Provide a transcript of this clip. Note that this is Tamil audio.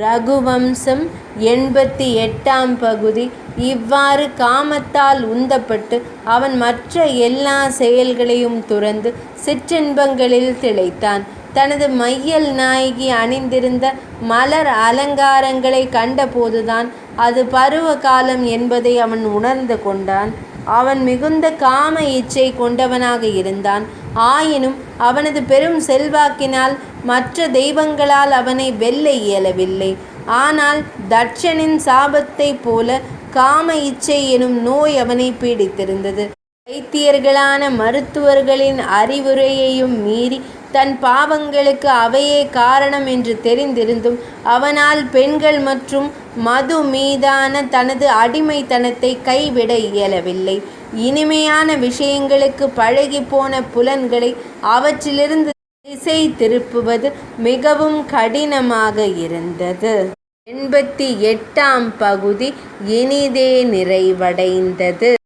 ரகுவம்சம் 88ஆம் பகுதி. இவ்வாறு காமத்தால் உந்தப்பட்டு அவன் மற்ற எல்லா செயல்களையும் துறந்து சிற்றின்பங்களில் திளைத்தான். தனது மையல் நாயகி அணிந்திருந்த மலர் அலங்காரங்களை கண்டபோதுதான் அது பருவ காலம் என்பதை அவன் உணர்ந்து கொண்டான். அவன் மிகுந்த காம இச்சை கொண்டவனாக இருந்தான். ஆயினும் அவனது பெரும் செல்வாக்கினால் மற்ற தெய்வங்களால் அவனை வெல்ல இயலவில்லை. ஆனால் தட்சனின் சாபத்தைப் போல காம இச்சை எனும் நோய் அவனை பீடித்திருந்தது. வைத்தியர்களான மருத்துவர்களின் அறிவுரையையும் மீறி தன் பாவங்களுக்கு அவையே காரணம் என்று தெரிந்திருந்தும் அவனால் பெண்கள் மற்றும் மது மீதான தனது அடிமைத்தனத்தை கைவிட இயலவில்லை. இனிமையான விஷயங்களுக்கு பழகி போன புலன்களை அவற்றிலிருந்து திசை திருப்புவது மிகவும் கடினமாக இருந்தது. 88ஆம் பகுதி இனிதே நிறைவடைந்தது.